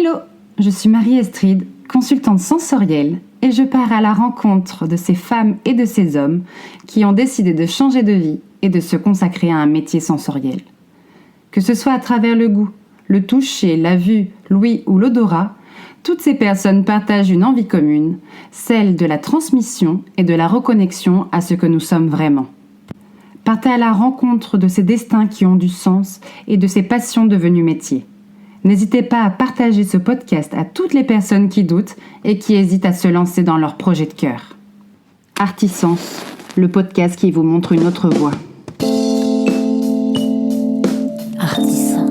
Hello, je suis Marie-Estride, consultante sensorielle, et je pars à la rencontre de ces femmes et de ces hommes qui ont décidé de changer de vie et de se consacrer à un métier sensoriel. Que ce soit à travers le goût, le toucher, la vue, l'ouïe ou l'odorat, toutes ces personnes partagent une envie commune, celle de la transmission et de la reconnexion à ce que nous sommes vraiment. Partez à la rencontre de ces destins qui ont du sens et de ces passions devenues métiers. N'hésitez pas à partager ce podcast à toutes les personnes qui doutent et qui hésitent à se lancer dans leur projet de cœur. Artisens, le podcast qui vous montre une autre voie. Artisens.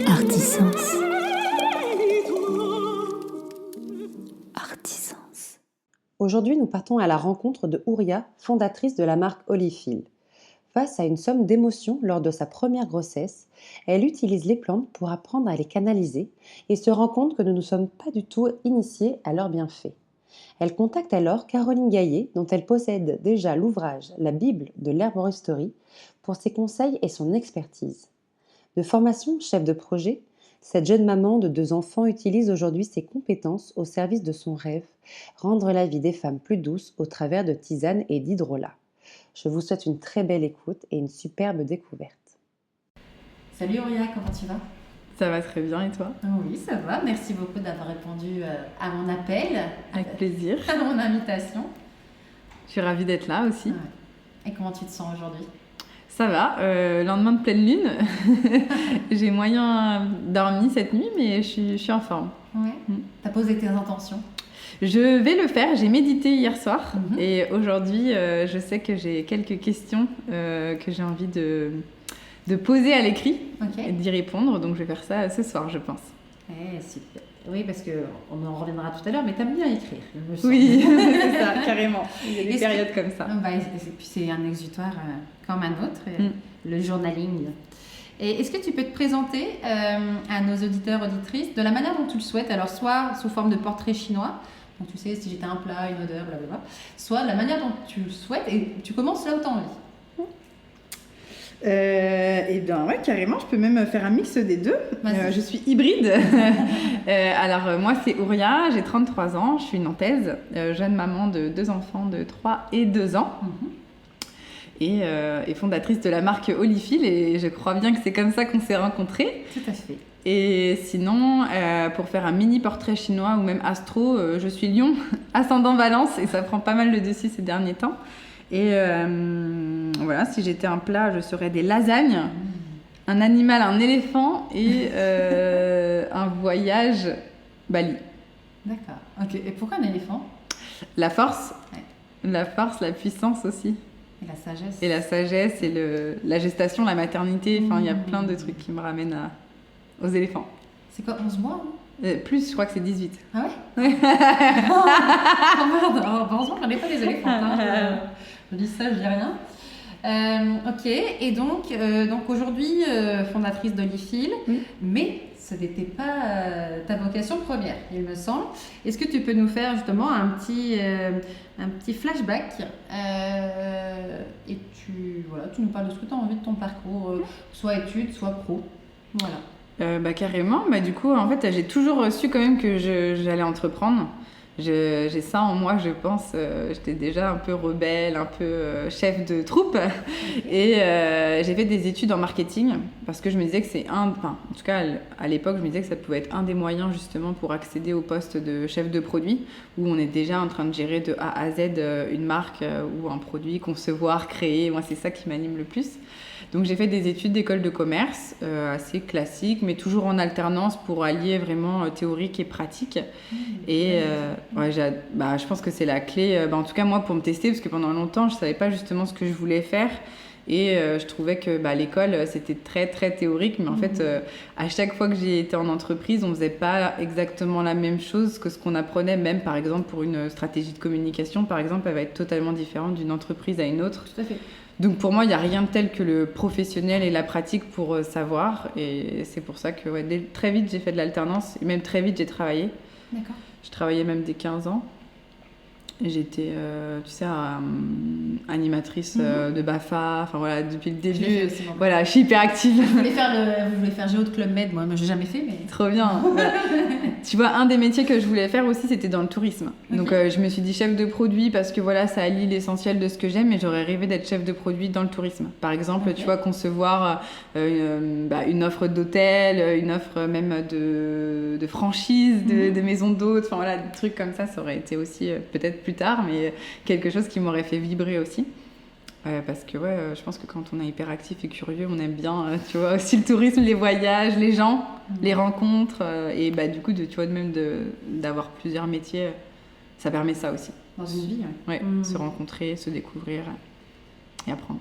Artisens. Artisens. Aujourd'hui, nous partons à la rencontre de Ouria, fondatrice de la marque Olifil. Face à une somme d'émotions lors de sa première grossesse, elle utilise les plantes pour apprendre à les canaliser et se rend compte que nous ne sommes pas du tout initiés à leurs bienfaits. Elle contacte alors Caroline Gaillet, dont elle possède déjà l'ouvrage « La Bible de l'herboristerie » pour ses conseils et son expertise. De formation chef de projet, cette jeune maman de 2 enfants utilise aujourd'hui ses compétences au service de son rêve, rendre la vie des femmes plus douce au travers de tisanes et d'hydrolat. Je vous souhaite une très belle écoute et une superbe découverte. Salut Ouria, comment tu vas ? Ça va très bien et toi ? Oui, ça va. Merci beaucoup d'avoir répondu à mon appel. Avec plaisir. À mon invitation. Je suis ravie d'être là aussi. Ouais. Et comment tu te sens aujourd'hui ? Ça va, lendemain de pleine lune. J'ai moyen dormi cette nuit, mais je suis en forme. Ouais. T'as posé tes intentions ? Je vais le faire, j'ai médité hier soir et aujourd'hui je sais que j'ai quelques questions que j'ai envie de poser à l'écrit et d'y répondre, donc je vais faire ça ce soir je pense. Super. Oui, parce qu'on en reviendra tout à l'heure, mais t'aimes bien écrire, il me semble. Oui, c'est ça, carrément. Il y a des périodes comme ça. Et puis c'est un exutoire comme un autre, le journaling. Et est-ce que tu peux te présenter à nos auditeurs, auditrices, de la manière dont tu le souhaites, alors soit sous forme de portrait chinois, donc tu sais, si j'étais un plat, une odeur, blablabla, soit la manière dont tu le souhaites, et tu commences là où tu as envie. Eh bien, ouais, carrément, je peux même faire un mix des deux. Je suis hybride. Alors, moi, c'est Ouria, j'ai 33 ans, je suis nantaise, jeune maman de 2 enfants de 3 et 2 ans. Et fondatrice de la marque Olifil, et je crois bien que c'est comme ça qu'on s'est rencontrés. Tout à fait. Et sinon, pour faire un mini portrait chinois ou même astro, je suis Lion, ascendant Balance, et ça prend pas mal le dessus ces derniers temps. Et voilà, si j'étais un plat, je serais des lasagnes, un animal, un éléphant et un voyage Bali. D'accord. Ok. Et pourquoi un éléphant ? La force, la puissance aussi. Et la sagesse. Et la sagesse et la gestation, la maternité. Enfin, il y a plein de trucs qui me ramènent aux éléphants. C'est quoi, 11 mois plus, je crois que c'est 18. Ah ouais. Heureusement qu'on n'est pas des éléphants. Je dis ça, je dis rien. Ok, et donc aujourd'hui, fondatrice d'Olifil, mais ce n'était pas ta vocation première, il me semble. Est-ce que tu peux nous faire justement un petit flashback et tu nous parles de ce que tu as envie de ton parcours, soit études, soit pro. Voilà. Carrément, du coup en fait j'ai toujours su quand même que j'allais entreprendre. J'ai ça en moi, je pense. J'étais déjà un peu rebelle, un peu chef de troupe. Et j'ai fait des études en marketing parce que je me disais que en tout cas à l'époque, je me disais que ça pouvait être un des moyens justement pour accéder au poste de chef de produit où on est déjà en train de gérer de A à Z une marque ou un produit, concevoir, créer. Moi, c'est ça qui m'anime le plus. Donc j'ai fait des études d'école de commerce assez classiques, mais toujours en alternance pour allier vraiment théorique et pratique. Et je pense que c'est la clé, en tout cas moi pour me tester, parce que pendant longtemps je savais pas justement ce que je voulais faire. Et je trouvais que l'école c'était très très théorique, mais en fait à chaque fois que j'ai été en entreprise, on faisait pas exactement la même chose que ce qu'on apprenait, même par exemple pour une stratégie de communication, par exemple, elle va être totalement différente d'une entreprise à une autre. Tout à fait. Donc pour moi, il n'y a rien de tel que le professionnel et la pratique pour savoir. Et c'est pour ça que très vite, j'ai fait de l'alternance. Et même très vite, j'ai travaillé. D'accord. Je travaillais même dès 15 ans. J'étais, tu sais, animatrice de BAFA, enfin voilà, depuis le début. Je l'ai fait aussi, moi. Voilà, je suis hyper active. Vous voulez faire Géo de Club Med, moi j'ai jamais fait, mais... Trop bien. Voilà. Tu vois, un des métiers que je voulais faire aussi, c'était dans le tourisme. Ok. Donc je me suis dit chef de produit parce que voilà, ça allie l'essentiel de ce que j'aime, mais j'aurais rêvé d'être chef de produit dans le tourisme. Par exemple, Ok. tu vois, concevoir une offre d'hôtel, une offre même de franchise, de maison d'hôtes, enfin voilà, des trucs comme ça aurait été aussi peut-être plus tard, mais quelque chose qui m'aurait fait vibrer aussi. Parce que je pense que quand on est hyperactif et curieux, on aime bien, tu vois, aussi le tourisme, les voyages, les gens, les rencontres, et du coup, tu vois, même d'avoir plusieurs métiers, ça permet ça aussi. Dans une vie, Ouais, se rencontrer, se découvrir et apprendre.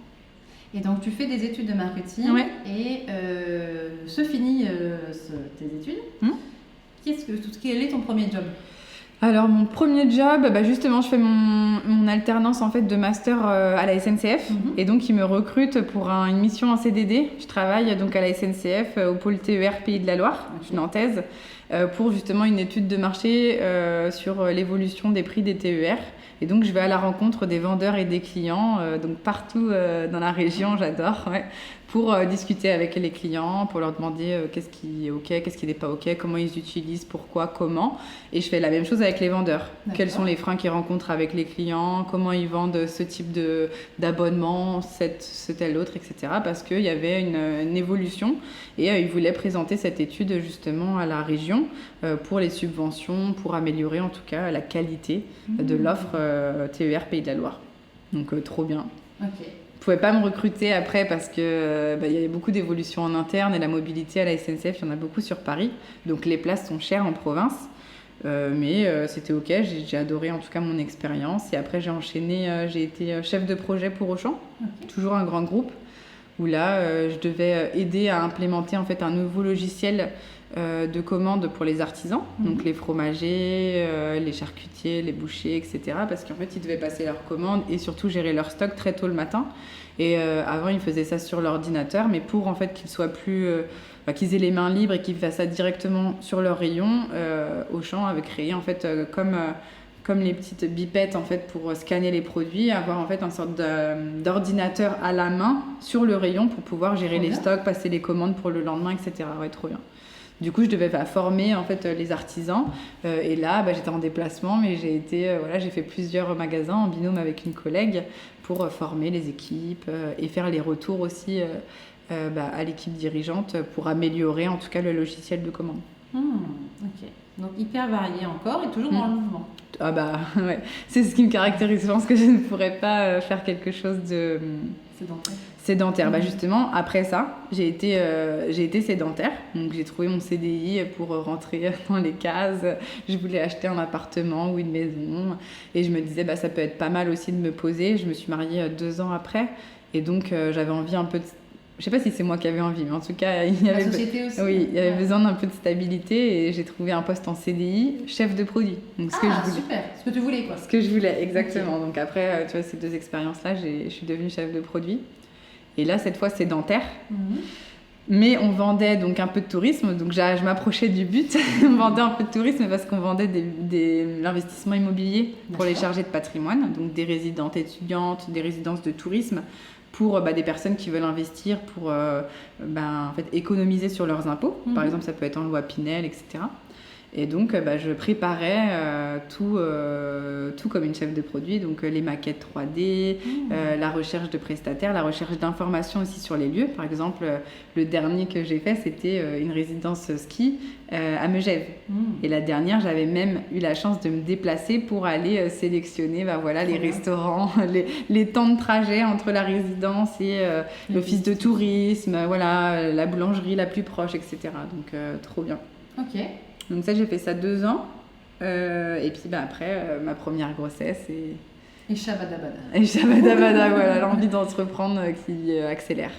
Et donc tu fais des études de marketing Ouais. et se finit tes études. Quel est ton premier job? Alors mon premier job, justement je fais mon alternance en fait de master à la SNCF et donc ils me recrutent pour une mission en CDD. Je travaille donc à la SNCF au pôle TER Pays de la Loire, je suis nantaise, pour justement une étude de marché sur l'évolution des prix des TER. Et donc je vais à la rencontre des vendeurs et des clients, donc partout dans la région, j'adore, pour discuter avec les clients, pour leur demander qu'est-ce qui est ok, qu'est-ce qui n'est pas ok, comment ils utilisent, pourquoi, comment. Et je fais la même chose avec les vendeurs. D'accord. Quels sont les freins qu'ils rencontrent avec les clients, comment ils vendent ce type d'abonnement, ce tel autre, etc. Parce qu'il y avait une évolution et ils voulaient présenter cette étude justement à la région pour les subventions, pour améliorer en tout cas la qualité de l'offre TER Pays de la Loire. Donc trop bien. Ok. Ils ne pouvaient pas me recruter après parce que y avait beaucoup d'évolutions en interne et la mobilité à la SNCF, il y en a beaucoup sur Paris. Donc les places sont chères en province. Mais c'était ok, j'ai adoré en tout cas mon expérience. Et après j'ai enchaîné, j'ai été chef de projet pour Auchan, toujours un grand groupe, où là je devais aider à implémenter en fait un nouveau logiciel de commande pour les artisans, donc les fromagers, les charcutiers, les bouchers, etc. Parce qu'en fait, ils devaient passer leurs commandes et surtout gérer leur stock très tôt le matin. Et avant, ils faisaient ça sur l'ordinateur, mais pour en fait qu'ils soient plus, qu'ils aient les mains libres et qu'ils fassent ça directement sur leur rayon, Auchan avait créé en fait comme les petites bipettes en fait pour scanner les produits, avoir en fait une sorte d'ordinateur à la main sur le rayon pour pouvoir gérer les stocks, passer les commandes pour le lendemain, etc. Ouais, trop bien. Du coup, je devais former en fait les artisans et là, j'étais en déplacement, mais j'ai fait plusieurs magasins en binôme avec une collègue pour former les équipes et faire les retours aussi à l'équipe dirigeante pour améliorer en tout cas le logiciel de commande. Ok. Donc hyper varié encore et toujours dans le mouvement. Ah ouais, c'est ce qui me caractérise. Je pense que je ne pourrais pas faire quelque chose de sédentaire. Justement, après ça, j'ai été sédentaire. Donc j'ai trouvé mon CDI pour rentrer dans les cases. Je voulais acheter un appartement ou une maison. Et je me disais, ça peut être pas mal aussi de me poser. Je me suis mariée 2 ans après. Et donc j'avais envie un peu de... Je sais pas si c'est moi qui avais envie, mais en tout cas, il y avait, il y avait besoin d'un peu de stabilité et j'ai trouvé un poste en CDI, chef de produit. Donc, ce que je voulais. Super, ce que tu voulais quoi. Ce que je voulais, exactement. Okay. Donc après, tu vois, ces 2 expériences-là, je suis devenue chef de produit. Et là, cette fois, sédentaire. Mais on vendait donc un peu de tourisme, donc je m'approchais du but. On vendait un peu de tourisme parce qu'on vendait l'investissement immobilier pour les chargés de patrimoine, donc des résidentes étudiantes, des résidences de tourisme, pour des personnes qui veulent investir pour économiser sur leurs impôts. Par exemple, ça peut être en loi Pinel, etc. Et donc, je préparais tout comme une chef de produit, donc les maquettes 3D, la recherche de prestataires, la recherche d'informations aussi sur les lieux. Par exemple, le dernier que j'ai fait, c'était une résidence ski à Megève. Et la dernière, j'avais même eu la chance de me déplacer pour aller sélectionner les restaurants, les temps de trajet entre la résidence et l'office de tourisme, la boulangerie la plus proche, etc. Donc, trop bien. Ok. Donc ça, j'ai fait ça 2 ans. Et puis après, ma première grossesse et shabadabada. Et shabadabada, voilà, l'envie d'entreprendre qui accélère.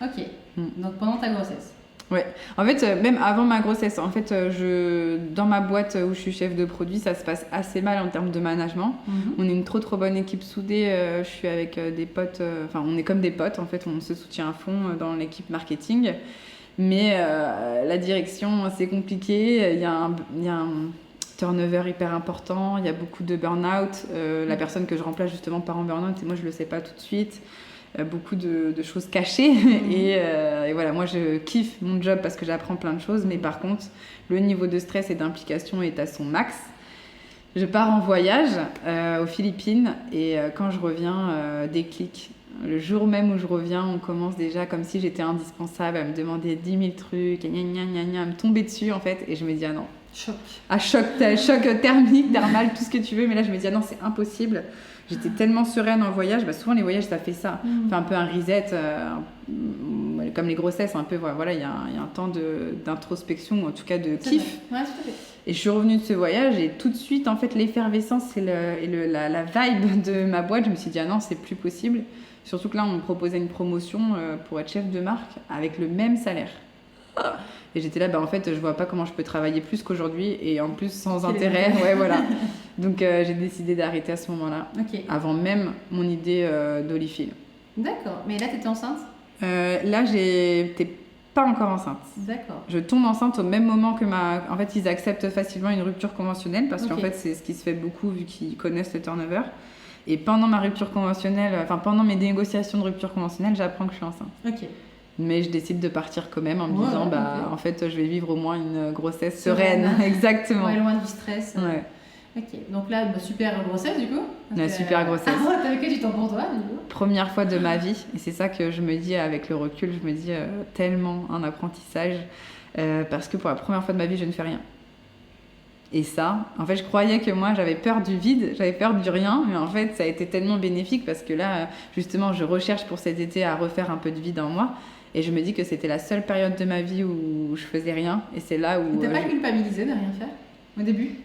Ok. Donc pendant ta grossesse. Ouais. En fait, même avant ma grossesse, en fait, dans ma boîte où je suis chef de produit, ça se passe assez mal en termes de management. On est une trop bonne équipe soudée. Je suis avec des potes. On est comme des potes. En fait, on se soutient à fond dans l'équipe marketing. Mais la direction, c'est compliqué. Il y a turnover hyper important, il y a beaucoup de burn-out. La personne que je remplace justement part en burn-out et moi je le sais pas tout de suite. Beaucoup de choses cachées et voilà, moi je kiffe mon job parce que j'apprends plein de choses, mais par contre le niveau de stress et d'implication est à son max. Je pars en voyage aux Philippines et quand je reviens, déclic. Le jour même où je reviens, on commence déjà comme si j'étais indispensable à me demander 10 000 trucs, à me tomber dessus en fait, et je me dis ah non. Choc thermique, thermal, tout ce que tu veux, mais là je me dis ah non, c'est impossible. J'étais tellement sereine en voyage, souvent les voyages ça fait ça, fait un peu un reset, comme les grossesses, un peu voilà, il y a un temps d'introspection, ou en tout cas de kiff. Ouais, tout à fait. Et je suis revenue de ce voyage et tout de suite en fait l'effervescence et la vibe de ma boîte, je me suis dit ah non, c'est plus possible. Surtout que là on me proposait une promotion pour être chef de marque avec le même salaire. Et j'étais là, en fait, je vois pas comment je peux travailler plus qu'aujourd'hui et en plus sans intérêt. Ouais, voilà. Donc j'ai décidé d'arrêter à ce moment-là, avant même mon idée d'Olifil. D'accord. Mais là, t'étais enceinte ? Là, j'étais pas encore enceinte. D'accord. Je tombe enceinte au même moment que En fait, ils acceptent facilement une rupture conventionnelle parce qu'en fait, c'est ce qui se fait beaucoup vu qu'ils connaissent le turnover. Et pendant ma rupture conventionnelle, pendant mes négociations de rupture conventionnelle, j'apprends que je suis enceinte. Ok. Mais je décide de partir quand même en me disant, en fait, je vais vivre au moins une grossesse sereine. Exactement. Ouais, loin du stress. Ouais. Ok. Donc là, super grossesse du coup. Super grossesse. Ah, t'avais que du temps pour toi du coup. Première fois de ma vie. Et c'est ça que je me dis avec le recul. Je me dis tellement un apprentissage. Parce que pour la première fois de ma vie, je ne fais rien. Et ça, en fait, je croyais que moi, j'avais peur du vide, j'avais peur du rien, mais en fait, ça a été tellement bénéfique parce que là, justement, je recherche pour cet été à refaire un peu de vide en moi. Et je me dis que c'était la seule période de ma vie où je faisais rien. Et c'est là où... T'as pas culpabilisé de rien faire au début ?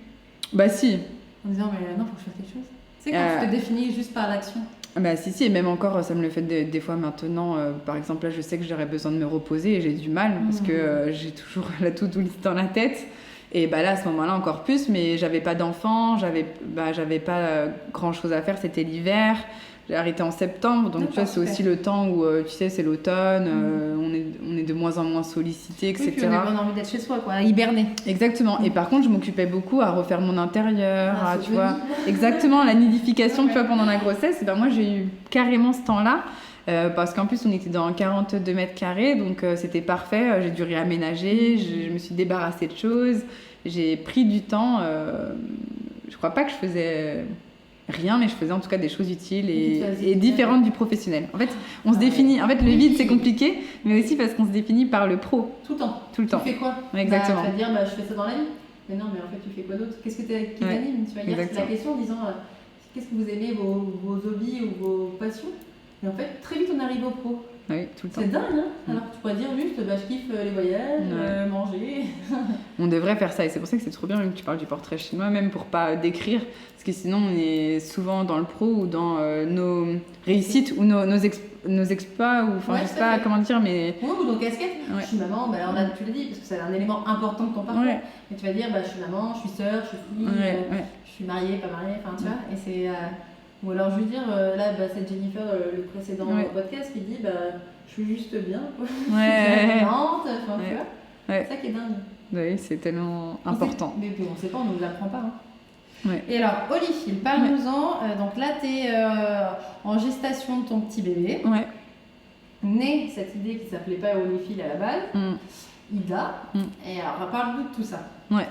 Bah si. En disant, mais non, faut que je fasse quelque chose. C'est quand tu te définis juste par l'action. Bah si, et même encore, ça me le fait des fois maintenant. Par exemple, là, je sais que j'aurais besoin de me reposer et j'ai du mal parce que j'ai toujours la to-do list dans la tête. Et bah là, à ce moment-là, encore plus, mais j'avais pas d'enfant, j'avais pas grand-chose à faire, c'était l'hiver. J'ai arrêté en septembre, donc tu vois, c'est aussi le temps où, tu sais, c'est l'automne, on est de moins en moins sollicité, etc. Oui, puis on a vraiment envie d'être chez soi, quoi, à hiberner. Exactement. Et par contre, je m'occupais beaucoup à refaire mon intérieur, tu vois. Exactement, la nidification, tu vois, pendant la grossesse. Et ben moi, j'ai eu carrément ce temps-là. Parce qu'en plus on était dans 42 mètres carrés, donc c'était parfait, j'ai dû réaménager, je me suis débarrassée de choses, j'ai pris du temps, je crois pas que je faisais rien, mais je faisais en tout cas des choses utiles et différentes du professionnel. En fait, on se définit, en fait le vide c'est compliqué, mais aussi parce qu'on se définit par le pro. Tout le temps. Tout le temps. Tu fais quoi ? Exactement. Tu vas dire, je fais ça dans la vie. Mais non, mais en fait tu fais quoi d'autre ? Qu'est-ce qui t'anime ? Tu vas dire, c'est la question en disant, qu'est-ce que vous aimez, vos hobbies ou vos passions ? Et en fait, très vite, on arrive au pro. Oui, tout le temps. C'est dingue, hein ? Alors que tu pourrais dire juste, je kiffe les voyages, manger. On devrait faire ça, et c'est pour ça que c'est trop bien même que tu parles du portrait chinois, même pour pas décrire, parce que sinon on est souvent dans le pro ou dans nos réussites ou nos exploits, ou enfin je sais pas comment dire, mais... Oui, ou nos casquettes. Je suis maman, alors là tu le dis, parce que c'est un élément important de ton parcours. Mais tu vas dire, je suis maman, je suis sœur, je suis fille, je suis mariée, pas mariée, enfin tu vois, et c'est... Ou alors je veux dire, là c'est Jennifer, le précédent podcast, qui dit je suis juste bien, quoi. Je suis différente, enfin tu vois. C'est ça qui est dingue. Oui, c'est tellement important. Mais bon, on sait pas, on ne nous l'apprend pas. Hein. Ouais. Et alors, Olifil, parle-nous-en. Donc là, tu es en gestation de ton petit bébé. Ouais. Née cette idée qui s'appelait pas Olifil à la base. Ida. Et alors, parle-nous de tout ça. Ouais.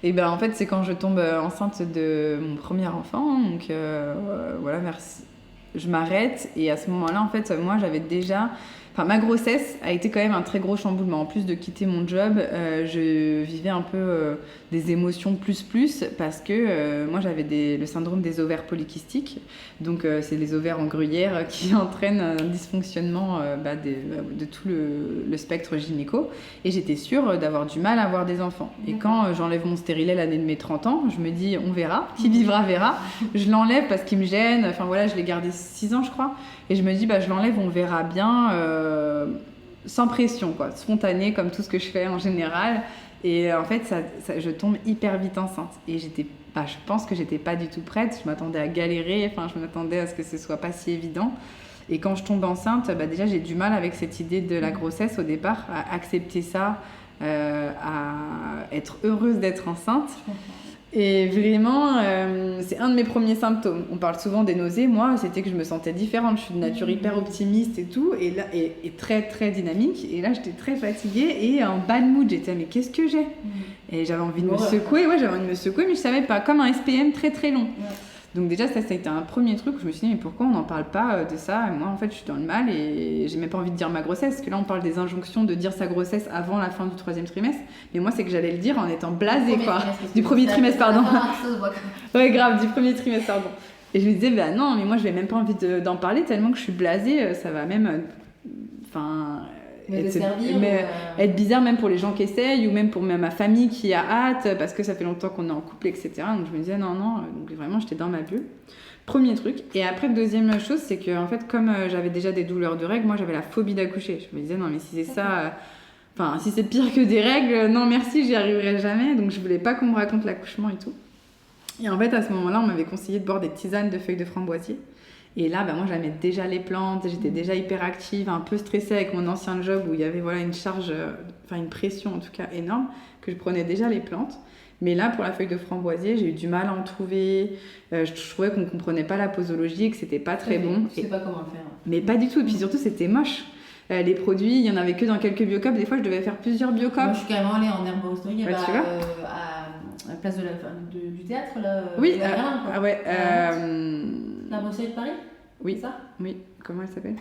Et ben en fait, c'est quand je tombe enceinte de mon premier enfant. Donc voilà, merci. Je m'arrête et à ce moment-là, en fait, moi, j'avais déjà... Enfin, ma grossesse a été quand même un très gros chamboulement. En plus de quitter mon job, je vivais un peu des émotions plus parce que moi, j'avais le syndrome des ovaires polykystiques. Donc, c'est les ovaires en gruyère qui entraînent un dysfonctionnement de tout le spectre gynéco. Et j'étais sûre d'avoir du mal à avoir des enfants. Et quand j'enlève mon stérilet l'année de mes 30 ans, je me dis, on verra. Qui vivra, verra. Je l'enlève parce qu'il me gêne. Enfin, voilà, je l'ai gardé 6 ans, je crois. Et je me dis, je l'enlève, on verra bien, sans pression, quoi, spontané, comme tout ce que je fais en général. Et en fait, je tombe hyper vite enceinte. Et je pense que j'étais pas du tout prête. Je m'attendais à galérer, je m'attendais à ce que ce soit pas si évident. Et quand je tombe enceinte, déjà, j'ai du mal avec cette idée de la grossesse au départ, à accepter ça, à être heureuse d'être enceinte. Et vraiment, c'est un de mes premiers symptômes. On parle souvent des nausées. Moi, c'était que je me sentais différente. Je suis de nature hyper optimiste et tout, et là, et très très dynamique. Et là, j'étais très fatiguée et en bad mood. J'étais, mais qu'est-ce que j'ai ? Et j'avais envie de me secouer. Ouais, j'avais envie de me secouer, mais je savais pas. Comme un SPM très très long. Ouais. Donc déjà, ça a été un premier truc où je me suis dit, mais pourquoi on n'en parle pas de ça ? Et moi, en fait, je suis dans le mal et j'ai même pas envie de dire ma grossesse. Parce que là, on parle des injonctions de dire sa grossesse avant la fin du 3e trimestre. Mais moi, c'est que j'allais le dire en étant blasée, quoi. Du premier trimestre, pardon. Ouais, grave, du premier trimestre, pardon. Et je me disais, bah non, mais moi, je n'ai même pas envie d'en parler tellement que je suis blasée. Ça va même... être bizarre même pour les gens qui essayent ou même pour ma famille qui a hâte parce que ça fait longtemps qu'on est en couple, etc. Donc je me disais non, donc vraiment j'étais dans ma bulle. Premier truc. Et après, deuxième chose, c'est que en fait, comme j'avais déjà des douleurs de règles, moi j'avais la phobie d'accoucher. Je me disais non, mais si c'est ça, si c'est pire que des règles, non merci, j'y arriverai jamais. Donc je voulais pas qu'on me raconte l'accouchement et tout. Et en fait, à ce moment-là, on m'avait conseillé de boire des tisanes de feuilles de framboisier. Et là, moi, j'aimais déjà les plantes, j'étais déjà hyper active, un peu stressée avec mon ancien job où il y avait une charge, une pression en tout cas énorme, que je prenais déjà les plantes. Mais là, pour la feuille de framboisier, j'ai eu du mal à en trouver. Je trouvais qu'on ne comprenait pas la posologie, que c'était pas très bon. Je sais pas comment le faire. Mais pas du tout. Et puis surtout, c'était moche. Les produits, il y en avait que dans quelques biocopes. Des fois, je devais faire plusieurs biocopes. Moi, je suis carrément allée en herboristerie à la place du théâtre, là. Oui, l'herboristerie de Paris. Oui. C'est ça ? Oui. Comment elle s'appelle ?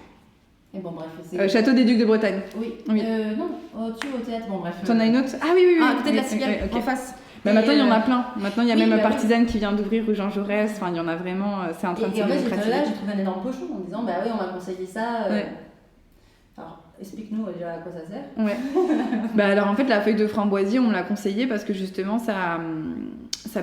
Et bon, bref. Château des Ducs de Bretagne. Oui. Non, au-dessus, au théâtre. Bon, bref. T'en as une autre ? Ah oui. À côté de la cigale, en face. Maintenant, il y en a plein. Maintenant, il y a même Partisane qui vient d'ouvrir rue Jean Jaurès. Enfin, il y en a vraiment. C'est en train de se démocratiser. Et en fait, j'ai trouvé un énorme pochon en disant, bah oui, on m'a conseillé ça. Alors, explique-nous déjà à quoi ça sert. Ouais. Alors, en fait, la feuille de framboisier, on me l'a conseillé parce que justement, ça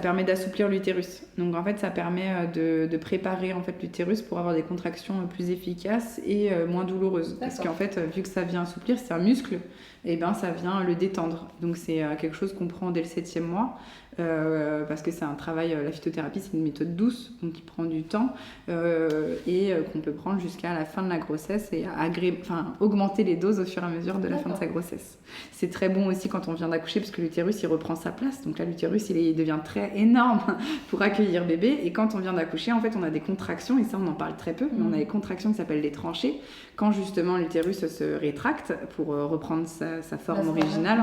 permet d'assouplir l'utérus. Donc, en fait, ça permet de préparer en fait, l'utérus pour avoir des contractions plus efficaces et moins douloureuses. Parce qu'en fait, vu que ça vient assouplir, c'est un muscle, et ça vient le détendre. Donc, c'est quelque chose qu'on prend dès le 7e mois. Parce que c'est un travail, la phytothérapie c'est une méthode douce donc qui prend du temps et qu'on peut prendre jusqu'à la fin de la grossesse et augmenter les doses au fur et à mesure de la fin de sa grossesse. C'est très bon aussi quand on vient d'accoucher parce que l'utérus il reprend sa place, donc là l'utérus il devient très énorme pour accueillir bébé, et quand on vient d'accoucher en fait on a des contractions, et ça on en parle très peu, mais on a des contractions qui s'appellent les tranchées quand justement l'utérus se rétracte pour reprendre sa forme originale.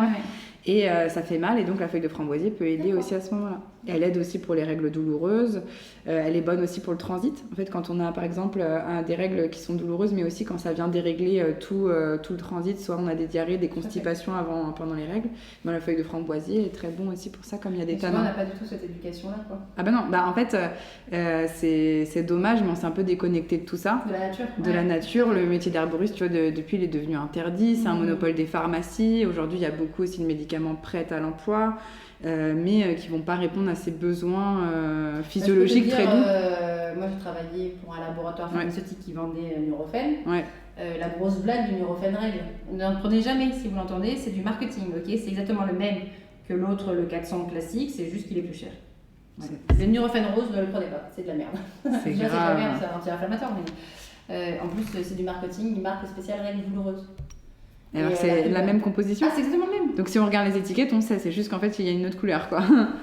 Et ça fait mal, et donc la feuille de framboisier peut aider aussi à ce moment-là. Et elle aide aussi pour les règles douloureuses, elle est bonne aussi pour le transit. En fait, quand on a par exemple des règles qui sont douloureuses, mais aussi quand ça vient dérégler tout le transit, soit on a des diarrhées, des constipations pendant les règles, la feuille de framboisier est très bon aussi pour ça, comme il y a des tanins. On n'a pas du tout cette éducation-là, quoi. Ah bah non, en fait, c'est dommage, mais on s'est un peu déconnecté de tout ça. De la nature. De la nature, le métier d'herboriste, tu vois, depuis il est devenu interdit, c'est un monopole des pharmacies. Aujourd'hui, il y a beaucoup aussi de médicaments prêts à l'emploi, mais qui ne vont pas répondre à ces besoins physiologiques très doux. Moi, j'ai travaillé pour un laboratoire pharmaceutique qui vendait Nurofen. La grosse blague du Nurofen règle. Ne prenez jamais, si vous l'entendez, c'est du marketing, ok ? C'est exactement le même que l'autre, le 400 classique, c'est juste qu'il est plus cher. Le Nurofen rose, ne le prenez pas, c'est de la merde. C'est déjà, grave. c'est de la merde, c'est un anti-inflammatoire, mais en plus, c'est du marketing, une marque spéciale règles douloureuses. Alors c'est la même composition. Ah, c'est exactement le même. Donc si on regarde les étiquettes, on sait, c'est juste qu'en fait il y a une autre couleur, quoi.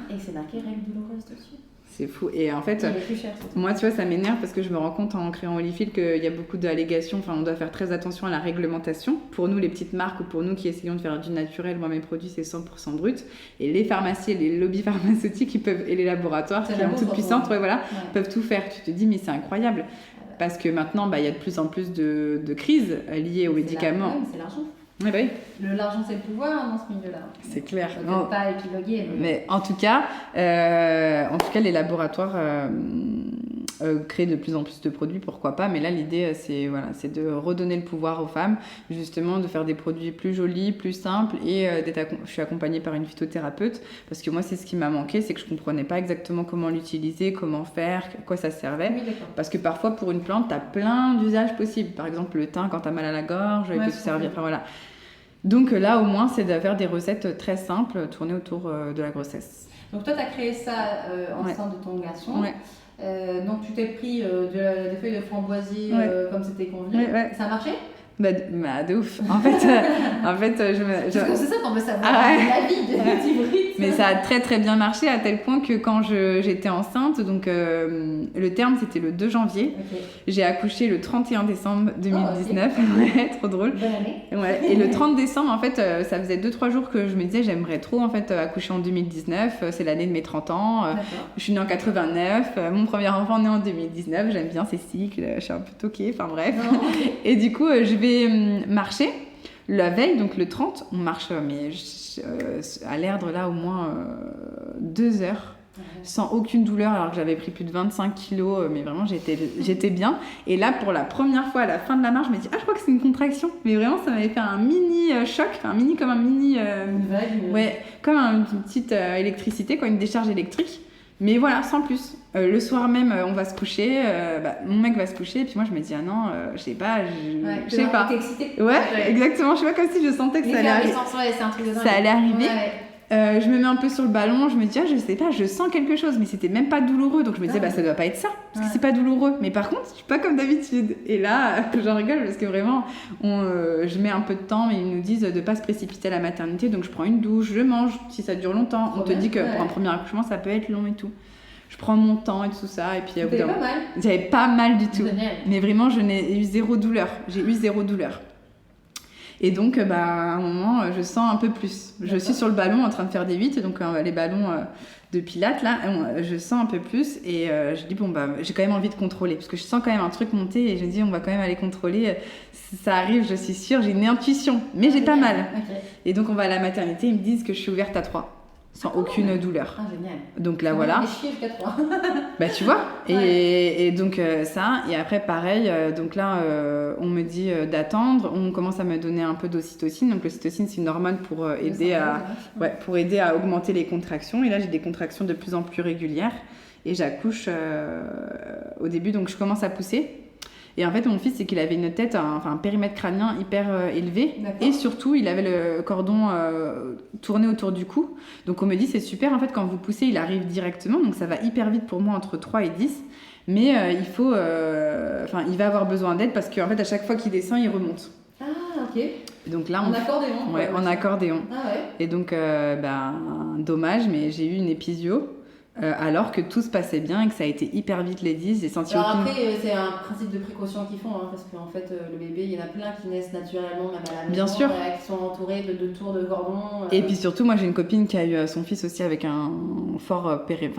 Et c'est marqué règles douloureuses dessus. C'est fou. Et en fait, il est plus cher, moi tu vois, ça m'énerve parce que je me rends compte en créant Olifil qu'il y a beaucoup d'allégations. Enfin, on doit faire très attention à la réglementation. Pour nous, les petites marques, ou pour nous qui essayons de faire du naturel, moi mes produits c'est 100% brut. Et les pharmacies, les lobbies pharmaceutiques, et les laboratoires qui sont toutes puissantes, peuvent tout faire. Tu te dis mais c'est incroyable. Parce que maintenant, il y a de plus en plus de crises liées aux médicaments. C'est l'argent. Oui, bah oui. L'argent, c'est le pouvoir dans ce milieu-là. C'est clair. Je ne vais pas épiloguer. Mais en tout cas, les laboratoires créent de plus en plus de produits, pourquoi pas. Mais là, l'idée, c'est de redonner le pouvoir aux femmes, justement, de faire des produits plus jolis, plus simples. Et je suis accompagnée par une phytothérapeute, parce que moi, c'est ce qui m'a manqué, c'est que je ne comprenais pas exactement comment l'utiliser, comment faire, à quoi ça servait. Oui, parce que parfois, pour une plante, tu as plein d'usages possibles. Par exemple, le thym, quand tu as mal à la gorge, il peut te servir. Enfin, voilà. Donc là, au moins, c'est de faire des recettes très simples, tournées autour de la grossesse. Donc toi, tu as créé ça enceinte de ton garçon. Donc tu t'es pris des feuilles de framboisier comme c'était convenu. Ça a marché ? De ouf. En fait, Parce que c'est ça qu'on veut savoir. La vie de l'hybride. Mais ça a très très bien marché à tel point que quand j'étais enceinte, donc le terme c'était le 2 janvier, j'ai accouché le 31 décembre 2019, ouais, trop drôle. Bonne année. Ouais. Et le 30 décembre, en fait, ça faisait 2-3 jours que je me disais j'aimerais trop en fait accoucher en 2019, c'est l'année de mes 30 ans, je suis née en 89, mon premier enfant né en 2019, j'aime bien ces cycles, je suis un peu toquée, enfin bref. Et du coup, je vais marcher. La veille, donc le 30, on marche à l'Erdre là au moins 2 heures sans aucune douleur alors que j'avais pris plus de 25 kilos, mais vraiment j'étais bien. Et là, pour la première fois à la fin de la marche, je me dis je crois que c'est une contraction. Mais vraiment, ça m'avait fait un mini choc, comme un mini... ouais, comme une petite électricité, quoi, une décharge électrique. Mais voilà, sans plus. Le soir même, on va se coucher, mon mec va se coucher, et puis moi je me dis je sais pas, je sais pas. T'es excitée. Ouais, exactement, je sais pas, comme si je sentais que ça allait arriver. C'est un truc de dingue. Ça allait arriver. Ouais. Je me mets un peu sur le ballon, je me dis je sais pas, je sens quelque chose, mais c'était même pas douloureux, donc je me disais ça doit pas être ça, parce que c'est pas douloureux. Mais par contre, je suis pas comme d'habitude. Et là, j'en rigole parce que vraiment, je mets un peu de temps, mais ils nous disent de pas se précipiter à la maternité, donc je prends une douche, je mange, si ça dure longtemps. On te dit que pour un premier accouchement, ça peut être long et tout. Je prends mon temps et tout ça, et puis T'avais pas mal. J'avais pas mal du tout. Génial. Mais vraiment, je n'ai eu zéro douleur. J'ai eu zéro douleur. Et donc, à un moment, je sens un peu plus. Je suis sur le ballon en train de faire des 8, donc les ballons de pilates, là, je sens un peu plus. Et je dis, j'ai quand même envie de contrôler, parce que je sens quand même un truc monter, et je me dis, on va quand même aller contrôler. Ça arrive, je suis sûre, j'ai une intuition, mais j'ai pas mal. Okay. Et donc, on va à la maternité, ils me disent que je suis ouverte à 3. Sans aucune douleur. Génial. Donc là, voilà. Et chier jusqu'à 3. Tu vois. Et donc ça. Et après, pareil. Donc là, on me dit d'attendre. On commence à me donner un peu d'ocytocine. Donc l'ocytocine, c'est une hormone pour aider à augmenter les contractions. Et là, j'ai des contractions de plus en plus régulières. Et j'accouche au début. Donc je commence à pousser. Et en fait, mon fils, c'est qu'il avait une tête, un périmètre crânien hyper élevé. Et surtout, il avait le cordon tourné autour du cou. Donc, on me dit, c'est super. En fait, quand vous poussez, il arrive directement. Donc, ça va hyper vite pour moi, entre 3 et 10. Mais il va avoir besoin d'aide parce qu'en fait, à chaque fois qu'il descend, il remonte. Ah, ok. Donc là, en accordéon. Ouais, en accordéon. Ah ouais. Et donc, dommage, mais j'ai eu une épisio. Alors que tout se passait bien et que ça a été hyper vite les 10, j'ai senti alors après, c'est un principe de précaution qu'ils font, parce qu'en fait, le bébé, il y en a plein qui naissent naturellement, même à la maison, bien sûr. Qui sont entourés de tours de cordon. Et puis surtout, moi j'ai une copine qui a eu son fils aussi avec un fort périmètre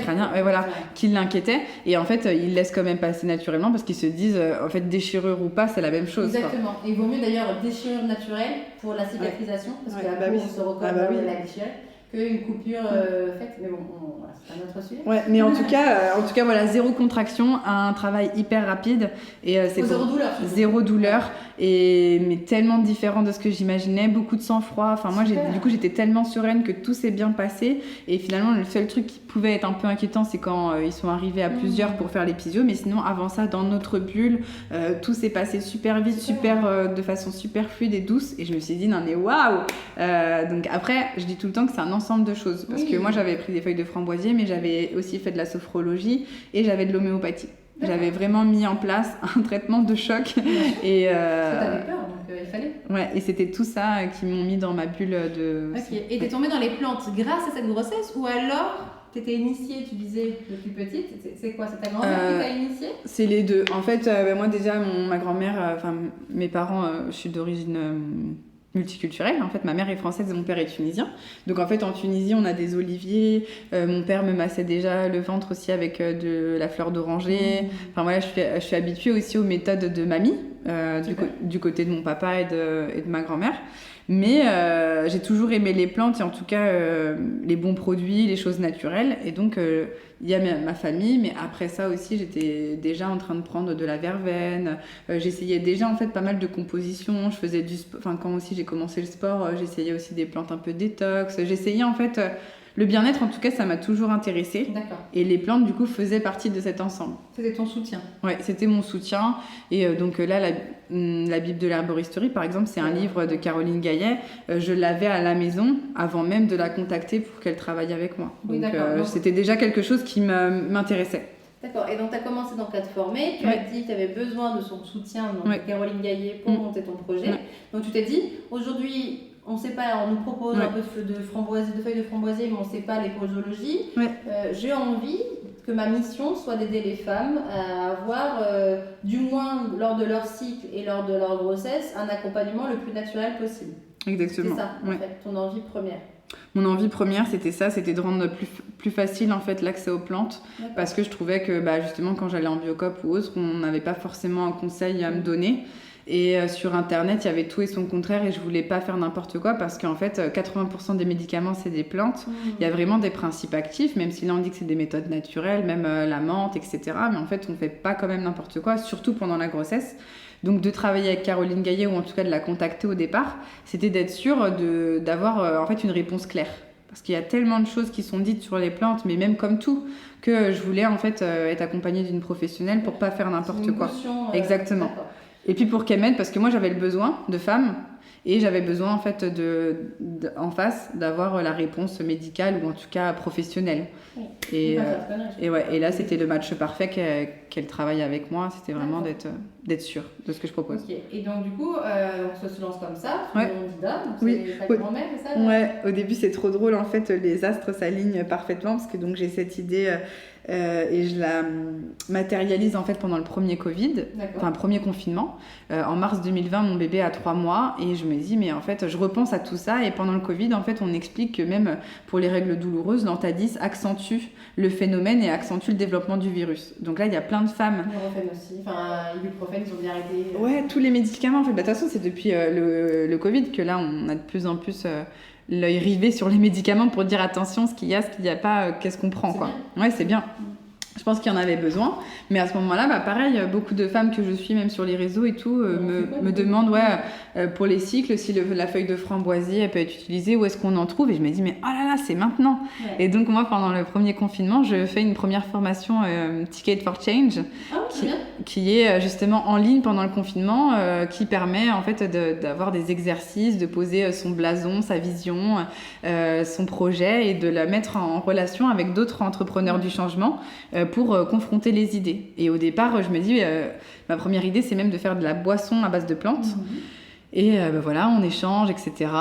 crânien, qui l'inquiétait. Et en fait, ils laissent quand même passer naturellement parce qu'ils se disent, en fait, déchirure ou pas, c'est la même chose. Exactement. Et il vaut mieux d'ailleurs déchirure naturelle pour la cicatrisation, parce que la peau se recolle la déchirure. Qu'une coupure faite, mais bon, c'est un autre sujet. Ouais, mais en tout cas, voilà, zéro contraction, un travail hyper rapide et c'est zéro douleur. Zéro douleur mais tellement différent de ce que j'imaginais, beaucoup de sang-froid. Enfin, moi, j'étais tellement sereine que tout s'est bien passé et finalement, le seul truc qui pouvait être un peu inquiétant, c'est quand ils sont arrivés à plusieurs pour faire l'épisio, mais sinon, avant ça, dans notre bulle, tout s'est passé super vite, de façon super fluide et douce, et je me suis dit non mais waouh. Donc après, je dis tout le temps que c'est un ensemble de choses parce que moi j'avais pris des feuilles de framboisier, mais j'avais aussi fait de la sophrologie et j'avais de l'homéopathie. J'avais vraiment mis en place un traitement de choc et parce que t'avais peur, donc il fallait. Ouais, et c'était tout ça qui m'ont mis dans ma bulle de. Ok. Et t'es tombée dans les plantes grâce à cette grossesse ou alors t'étais initiée, tu disais depuis petite. C'est quoi, c'est ta grand-mère qui t'a initiée? C'est les deux. En fait, moi déjà, ma grand-mère, mes parents, je suis d'origine multiculturelle. En fait, ma mère est française et mon père est tunisien. Donc en fait, en Tunisie, on a des oliviers. Mon père me massait déjà le ventre aussi avec de la fleur d'oranger. Enfin voilà, je suis habituée aussi aux méthodes de mamie, du côté de mon papa et de ma grand-mère. Mais j'ai toujours aimé les plantes et en tout cas les bons produits, les choses naturelles. Et donc, il y a ma famille, mais après ça aussi, j'étais déjà en train de prendre de la verveine. J'essayais déjà en fait pas mal de compositions. Je faisais quand aussi j'ai commencé le sport, j'essayais aussi des plantes un peu détox. J'essayais en fait... le bien-être, en tout cas, ça m'a toujours intéressée. D'accord. Et les plantes, du coup, faisaient partie de cet ensemble. C'était ton soutien. Ouais, c'était mon soutien. Et donc là, la Bible de l'herboristerie, par exemple, c'est un livre de Caroline Gaillet. Je l'avais à la maison avant même de la contacter pour qu'elle travaille avec moi. Oui, donc c'était déjà quelque chose qui m'intéressait. D'accord. Et donc, tu as commencé donc à te former. Tu as dit que tu avais besoin de son soutien, donc de Caroline Gaillet, pour monter ton projet. Donc, tu t'es dit, aujourd'hui... on sait pas, on nous propose Ouais. un peu de framboisier, de feuilles de framboisier, mais on sait pas les posologies. Ouais. J'ai envie que ma mission soit d'aider les femmes à avoir, du moins lors de leur cycle et lors de leur grossesse, un accompagnement le plus naturel possible. Exactement. C'est ça, en Ouais. fait, ton envie première. Mon envie première, c'était ça, c'était de rendre plus facile en fait l'accès aux plantes, D'accord. parce que je trouvais que justement quand j'allais en Biocop ou autre, on n'avait pas forcément un conseil à me donner. Et sur internet, il y avait tout et son contraire, et je voulais pas faire n'importe quoi parce qu'en fait 80% des médicaments c'est des plantes. Il y a vraiment des principes actifs, même si là on dit que c'est des méthodes naturelles, même la menthe, etc. Mais en fait on fait pas quand même n'importe quoi, surtout pendant la grossesse. Donc de travailler avec Caroline Gaillet, ou en tout cas de la contacter au départ, c'était d'être sûre d'avoir en fait une réponse claire. Parce qu'il y a tellement de choses qui sont dites sur les plantes, mais même comme tout, que je voulais en fait être accompagnée d'une professionnelle pour pas faire n'importe Une quoi. caution, Exactement. d'accord. Et puis pour qu'elle m'aide, parce que moi j'avais le besoin de femmes, et j'avais besoin en fait en face d'avoir la réponse médicale, ou en tout cas professionnelle. Oui. Et, Pas faire conneries, je et ouais, pense. et là c'était le match parfait qu'elle travaille avec moi, c'était vraiment d'être sûre de ce que je propose. Ok, et donc du coup, on se lance comme ça, Ouais. nom d'Ida, donc Oui. c'est ta Oui. grand-mère, c'est ça là Ouais, au début c'est trop drôle en fait, les astres s'alignent parfaitement, parce que donc j'ai cette idée et je la matérialise en fait pendant le premier Covid, D'accord. enfin premier confinement. En mars 2020, mon bébé a 3 mois, et je me dis mais en fait je repense à tout ça, et pendant le Covid en fait on explique que même pour les règles douloureuses, l'Antadis accentue le phénomène et accentue le développement du virus. Donc là il y a plein de femmes. Ibuprofène aussi, enfin ibuprofène ils ont bien arrêté. Ouais, tous les médicaments en fait. De toute façon c'est depuis le Covid que là on a de plus en plus l'œil rivé sur les médicaments pour dire attention, ce qu'il y a pas, qu'est-ce qu'on prend C'est quoi. bien. Ouais, c'est bien. Je pense qu'il y en avait besoin, mais à ce moment-là, pareil, beaucoup de femmes que je suis, même sur les réseaux et tout, me demandent pour les cycles si la feuille de framboisier elle peut être utilisée, où est-ce qu'on en trouve, et je me dis mais oh là là, c'est maintenant. Ouais. Et donc moi, pendant le premier confinement, je fais une première formation Ticket for Change, Ah, c'est bien. qui est justement en ligne pendant le confinement, qui permet en fait d'avoir des exercices, de poser son blason, sa vision, son projet, et de la mettre en relation avec d'autres entrepreneurs du changement pour confronter les idées. Et au départ, je me dis, ma première idée, c'est même de faire de la boisson à base de plantes. Et voilà, on échange, etc.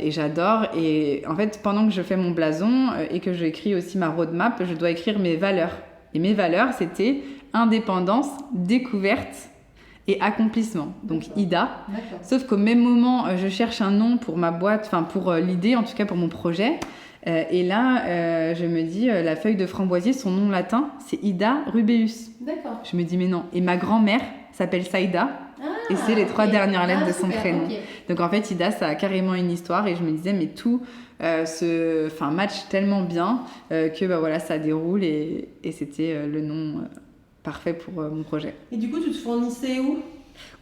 Et j'adore. Et en fait, pendant que je fais mon blason et que j'écris aussi ma roadmap, je dois écrire mes valeurs. Et mes valeurs, c'était indépendance, découverte et accomplissement. Donc D'accord. Ida. D'accord. Sauf qu'au même moment, je cherche un nom pour ma boîte, enfin pour l'idée, en tout cas pour mon projet. Et là, je me dis, la feuille de framboisier, son nom latin, c'est Ida rubeus. D'accord. Je me dis, mais non. Et ma grand-mère s'appelle Saïda. Et c'est les 3 ok. dernières lettres de son Super, prénom. ok. Donc en fait, Ida, ça a carrément une histoire. Et je me disais, mais tout match tellement bien que voilà, ça déroule. Et c'était le nom parfait pour mon projet. Et du coup, tu te fournissais où?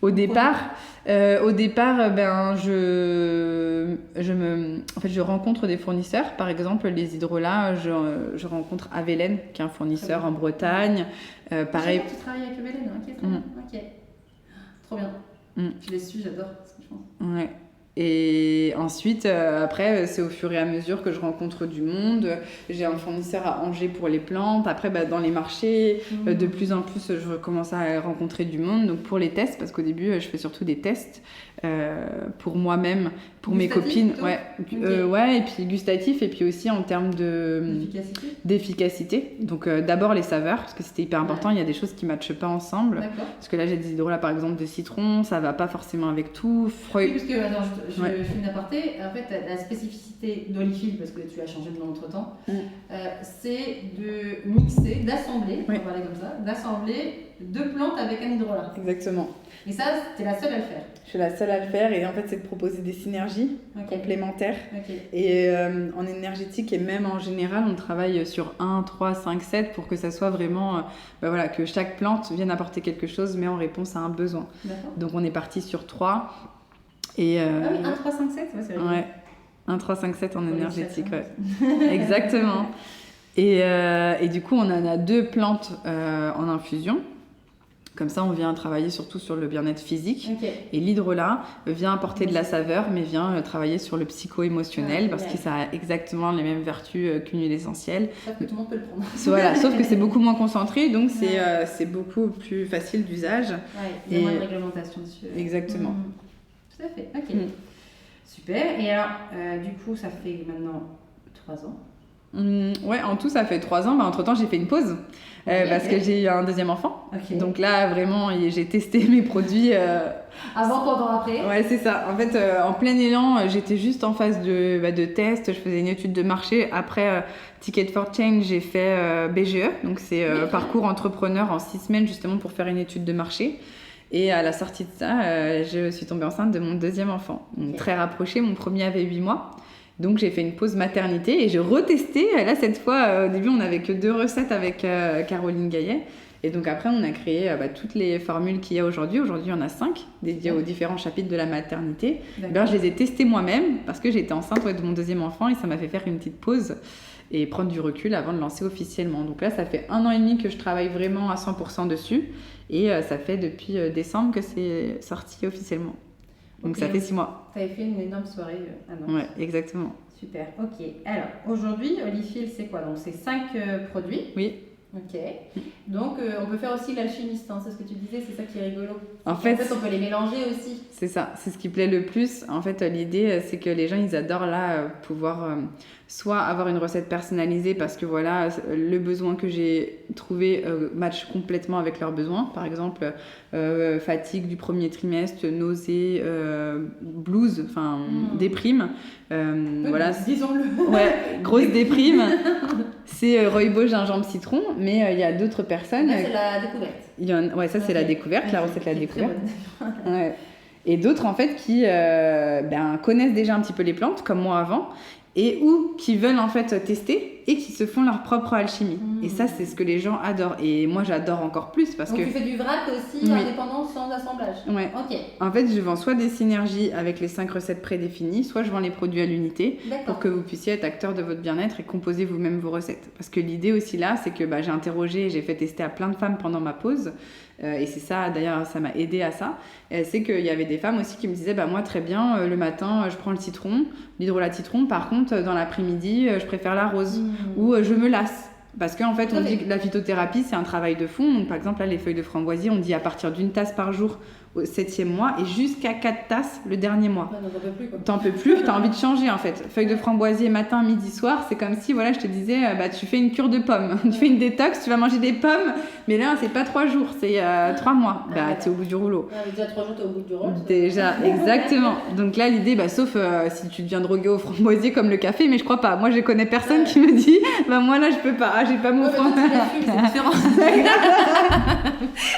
Au départ, je rencontre des fournisseurs. Par exemple, les hydrolats, je rencontre Avelen, qui est un fournisseur en Bretagne. Pareil. Tu travailles avec Hélène, ok, très bien. Ok. Trop bien. Mm. Je les suis, j'adore. franchement. Ouais. Et ensuite, après, c'est au fur et à mesure que je rencontre du monde. J'ai un fournisseur à Angers pour les plantes. Après, dans les marchés, de plus en plus, je commence à rencontrer du monde. Donc pour les tests, parce qu'au début, je fais surtout des tests pour moi-même, pour mes Gustatif, copines. plutôt Ouais. Ok. Ouais, et puis gustatif, et puis aussi en termes Efficacité. d'efficacité. Donc d'abord les saveurs, parce que c'était hyper important. Il y a des choses qui ne matchent pas ensemble. D'accord. Parce que là, j'ai des hydrolats, par exemple, de citron. Ça va pas forcément avec tout. Oui, parce que, attends, je Ouais. fais une aparté. En fait, la spécificité d'Olifil, parce que tu as changé de nom entre temps, c'est de mixer, d'assembler, on Oui. va parler comme ça, d'assembler 2 plantes avec un hydrolat. Exactement. Et ça, t'es la seule à le faire. Je suis la seule à le faire, et en fait c'est de proposer des synergies Ok. complémentaires. Ok. Et en énergétique et même en général, on travaille sur 1, 3, 5, 7 pour que ça soit vraiment, voilà, que chaque plante vienne apporter quelque chose, mais en réponse à un besoin. D'accord. Donc on est parti sur 3. Et, Ah oui, 1, 3, 5, 7, ouais, c'est vrai. ouais, 1, 3, 5, 7 en Pour les énergétique, chats, ouais. Exactement. Et du coup, on en a 2 plantes en infusion. Comme ça, on vient travailler surtout sur le bien-être physique. Ok. Et l'hydrolat vient apporter de la saveur, mais vient travailler sur le psycho-émotionnel, Ah, parce que génial. ça a exactement les mêmes vertus qu'une huile essentielle. Sauf que tout le monde peut le prendre. Voilà, sauf que c'est beaucoup moins concentré, donc c'est beaucoup plus facile d'usage. Ouais, il y a Et- moins de réglementation dessus. Exactement. Mhm. Tout à fait, ok. Mm. Super. Et alors, du coup, ça fait maintenant 3 ans. Ouais, en tout, ça fait 3 ans. Entre-temps, j'ai fait une pause parce que j'ai eu un deuxième enfant. Ok. Donc là, vraiment, j'ai testé mes produits. Avant, pendant, après. Ouais, c'est ça. En fait, en plein élan, j'étais juste en phase de test. Je faisais une étude de marché. Après Ticket for Change, j'ai fait BGE. Donc, c'est parcours entrepreneur en 6 semaines, justement, pour faire une étude de marché. Et à la sortie de ça, je suis tombée enceinte de mon deuxième enfant. Donc, très rapproché. Mon premier avait 8 mois. Donc j'ai fait une pause maternité et j'ai retesté. Là, cette fois, au début, on n'avait que 2 recettes avec Caroline Gaillet. Et donc après, on a créé toutes les formules qu'il y a aujourd'hui. Aujourd'hui, il y en a 5 dédiées aux différents chapitres de la maternité. Ben, je les ai testées moi-même parce que j'étais enceinte de mon deuxième enfant et ça m'a fait faire une petite pause et prendre du recul avant de lancer officiellement. Donc là, ça fait 1 an et demi que je travaille vraiment à 100% dessus. Et ça fait depuis décembre que c'est sorti officiellement. Donc ça fait 6 mois. Tu avais fait une énorme soirée à Nantes. Ouais, exactement. Super, ok. Alors, aujourd'hui, Olifil, c'est quoi? Donc, c'est 5 produits. Oui. Ok. Donc, on peut faire aussi l'alchimiste, hein, c'est ce que tu disais, c'est ça qui est rigolo. En fait, on peut les mélanger aussi. C'est ça, c'est ce qui plaît le plus. En fait, l'idée, c'est que les gens, ils adorent là pouvoir soit avoir une recette personnalisée parce que voilà, le besoin que j'ai trouvé match complètement avec leurs besoins. Par exemple, fatigue du premier trimestre, nausées, blues, enfin déprime. Voilà. Disons-le. Ouais, grosse déprime. C'est rooibos, gingembre, citron, mais il y a d'autres personnes. Là, c'est la découverte. Ouais, ça c'est la découverte, la recette la découverte. Ouais. Et d'autres en fait qui connaissent déjà un petit peu les plantes, comme moi avant, et ou qui veulent en fait tester et qui se font leur propre alchimie. Et ça, c'est ce que les gens adorent. Et moi, j'adore encore plus parce Donc que... tu fais du vrac aussi, indépendant, sans assemblage. Ouais. Ok. En fait, je vends soit des synergies avec les 5 recettes prédéfinies, soit je vends les produits à l'unité pour que vous puissiez être acteur de votre bien-être et composer vous-même vos recettes. Parce que l'idée aussi là, c'est que j'ai interrogé et j'ai fait tester à plein de femmes pendant ma pause. Et c'est ça, d'ailleurs, ça m'a aidé à ça. C'est qu'il y avait des femmes aussi qui me disaient, moi très bien, le matin, je prends le citron, l'hydrolat citron. Par contre, dans l'après-midi, je préfère la rose. Ou je me lasse. Parce qu'en fait, on dit que la phytothérapie, c'est un travail de fond. Donc, par exemple, là, les feuilles de framboisier, on dit à partir d'1 tasse par jour au 7e mois et jusqu'à 4 tasses le dernier mois. Ouais, t'en peux plus, quoi. T'en peux plus, t'as envie de changer en fait. Feuilles de framboisier matin, midi, soir, c'est comme si, voilà, je te disais, tu fais une cure de pommes. Tu fais une détox, tu vas manger des pommes, mais là, c'est pas 3 jours, c'est 3 mois. T'es au bout du rouleau. Ouais, mais déjà 3 jours, t'es au bout du rouleau. Déjà, exactement. Donc là, l'idée, sauf si tu deviens drogué au framboisier comme le café, mais je crois pas. Moi, je connais personne qui me dit, moi là, je peux pas, j'ai pas mon framboisier. C'est différent.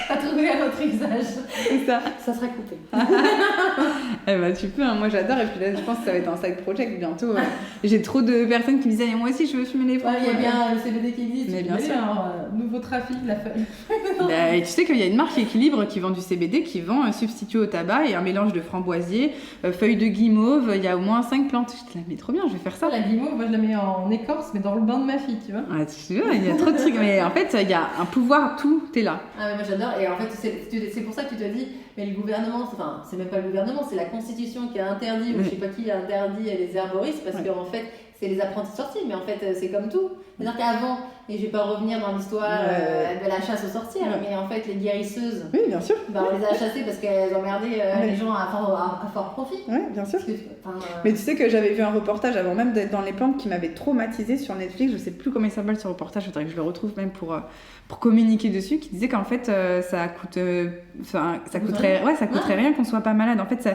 T'as trouvé un autre usage. C'est ça. Ça sera coupé. Tu peux, moi j'adore. Et puis là, je pense que ça va être un side project bientôt. J'ai trop de personnes qui me disaient, moi aussi je veux fumer les framboises. Il y a bien le CBD qui existe. Mais bien sûr. Nouveau trafic, la feuille. Tu sais qu'il y a une marque Équilibre qui vend du CBD, qui vend un substitut au tabac et un mélange de framboisier, feuilles de guimauve. Il y a au moins 5 plantes. Je te la mets trop bien, je vais faire ça. La guimauve, moi je la mets en écorce, mais dans le bain de ma fille, tu vois. Ah, tu vois, il y a trop de trucs. Mais en fait, il y a un pouvoir, tout est là. Ah, mais moi j'adore. Et en fait, c'est pour ça que tu te dis, mais le gouvernement, c'est même pas le gouvernement, c'est la Constitution qui a interdit, ou je sais pas qui a interdit les herboristes, parce qu'en fait, c'est les apprentis sorciers, mais en fait, c'est comme tout. C'est-à-dire qu'avant, et je vais pas revenir dans l'histoire de la chasse aux sorcières, mais en fait, les guérisseuses, oui, bien sûr. On les a chassées parce qu'elles emmerdaient les gens à fort profit. Oui, bien sûr. Mais tu sais que j'avais vu un reportage avant même d'être dans les plantes qui m'avait traumatisée sur Netflix, je sais plus comment il s'appelle ce reportage, je voudrais que je le retrouve même pour communiquer dessus, qui disait qu'en fait ça coûterait rien qu'on soit pas malade. En fait,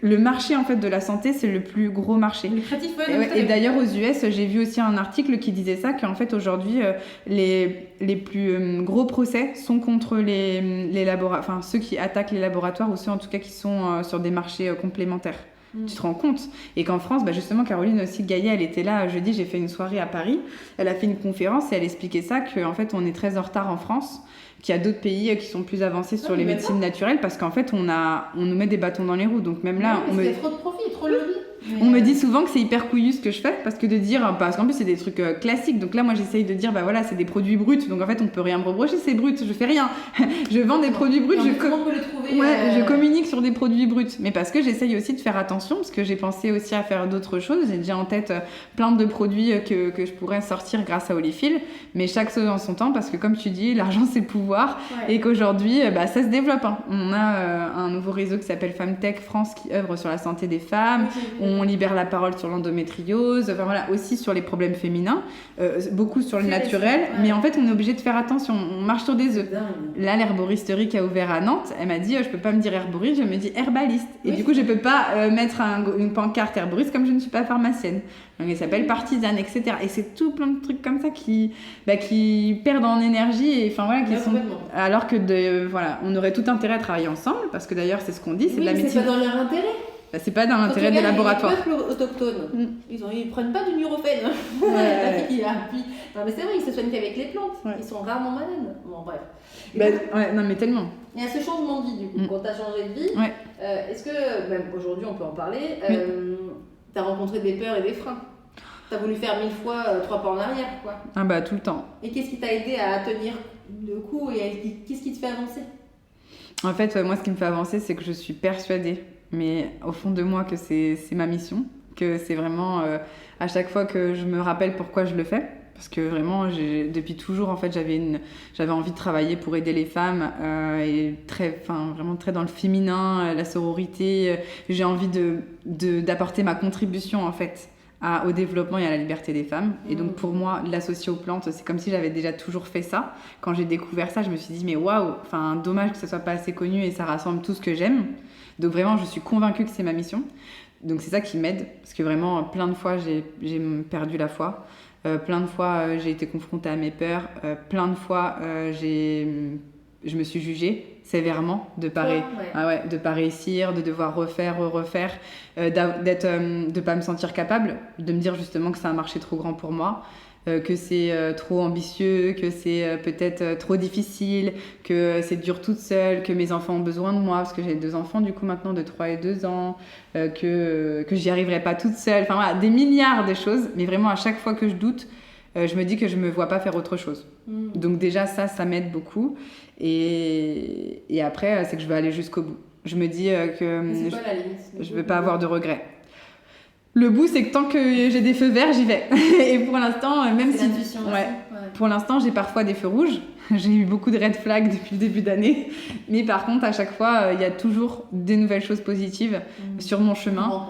le marché en fait de la santé, c'est le plus gros marché. Lucratif, et d'ailleurs aux US, j'ai vu aussi un article qui disait ça, qu'en fait aujourd'hui les plus gros procès sont contre les laboratoires, enfin ceux qui attaquent les laboratoires ou ceux en tout cas qui sont sur des marchés complémentaires. Tu te rends compte? Et qu'en France, justement, Caroline aussi Gaillet, elle était là jeudi, j'ai fait une soirée à Paris, elle a fait une conférence et elle expliquait ça, qu'en fait on est très en retard en France, qu'il y a d'autres pays qui sont plus avancés sur les médecines naturelles, parce qu'en fait on nous met des bâtons dans les roues, donc même là... C'est trop de profit, trop de lobby. On me dit souvent que c'est hyper couillu ce que je fais, parce qu'en plus c'est des trucs classiques. Donc là, moi, j'essaye de dire, bah voilà, c'est des produits bruts. Donc en fait, on peut rien me reprocher, c'est brut. Je fais rien. Je vends des produits bruts. Je communique sur des produits bruts. Mais parce que j'essaye aussi de faire attention, parce que j'ai pensé aussi à faire d'autres choses. J'ai déjà en tête plein de produits que je pourrais sortir grâce à Olifil. Mais chaque chose en son temps, parce que comme tu dis, l'argent c'est le pouvoir. Ouais. Et qu'aujourd'hui, ça se développe. Hein. On a un nouveau réseau qui s'appelle Femtech France qui œuvre sur la santé des femmes. On libère la parole sur l'endométriose. Enfin voilà, aussi sur les problèmes féminins. Beaucoup sur le naturel. Mais en fait, on est obligé de faire attention. On marche sur des œufs. Là, l'herboristerie qui a ouvert à Nantes, elle m'a dit, je peux pas me dire herboriste, je me dis herbaliste. Et du coup, je peux pas mettre une pancarte herboriste comme je ne suis pas pharmacienne. Donc, elle s'appelle partisane, etc. Et c'est tout plein de trucs comme ça qui perdent en énergie et enfin voilà, qui sont alors que on aurait tout intérêt à travailler ensemble parce que d'ailleurs c'est ce qu'on dit, c'est de la médecine. C'est pas dans leur intérêt. C'est pas dans l'intérêt des laboratoires. Les peuples autochtones, ils prennent pas du Nurofen. Non mais c'est vrai, ils se soignent qu'avec les plantes. Ouais. Ils sont rarement malades. Bon bref. Non mais tellement. Il y a ce changement de vie du coup. Quand t'as changé de vie, est-ce que même aujourd'hui on peut en parler, t'as rencontré des peurs et des freins? T'as voulu faire 1000 fois 3 pas en arrière, quoi. Ah bah tout le temps. Et qu'est-ce qui t'a aidé à tenir le coup et qu'est-ce qui te fait avancer? En fait, moi, ce qui me fait avancer, c'est que je suis persuadée, mais au fond de moi, que c'est ma mission, que c'est vraiment à chaque fois que je me rappelle pourquoi je le fais. Parce que vraiment, depuis toujours, en fait, j'avais envie de travailler pour aider les femmes et vraiment très dans le féminin, la sororité. J'ai envie d'apporter ma contribution, en fait, au développement et à la liberté des femmes. Et donc pour moi, l'associer aux plantes, c'est comme si j'avais déjà toujours fait ça. Quand j'ai découvert ça, je me suis dit mais waouh, dommage que ça soit pas assez connu et ça rassemble tout ce que j'aime. Donc vraiment, je suis convaincue que c'est ma mission. Donc c'est ça qui m'aide, parce que vraiment plein de fois j'ai perdu la foi. Plein de fois j'ai été confrontée à mes peurs. Plein de fois je me suis jugée sévèrement de pas réussir, de devoir refaire, de pas me sentir capable, de me dire justement que c'est un marché trop grand pour moi, que c'est trop ambitieux, que c'est peut-être trop difficile, que c'est dur toute seule, que mes enfants ont besoin de moi, parce que j'ai 2 enfants du coup maintenant de 3 et 2 ans, que j'y arriverai pas toute seule, enfin voilà, des milliards de choses, mais vraiment à chaque fois que je doute, je me dis que je me vois pas faire autre chose. Donc déjà ça m'aide beaucoup. Et après, c'est que je veux aller jusqu'au bout. Je me dis que je veux pas avoir de regrets. Le bout, c'est que tant que j'ai des feux verts, j'y vais. Et pour l'instant, même si... Pour l'instant, j'ai parfois des feux rouges. J'ai eu beaucoup de red flags depuis le début d'année. Mais par contre, à chaque fois, il y a toujours des nouvelles choses positives sur mon chemin.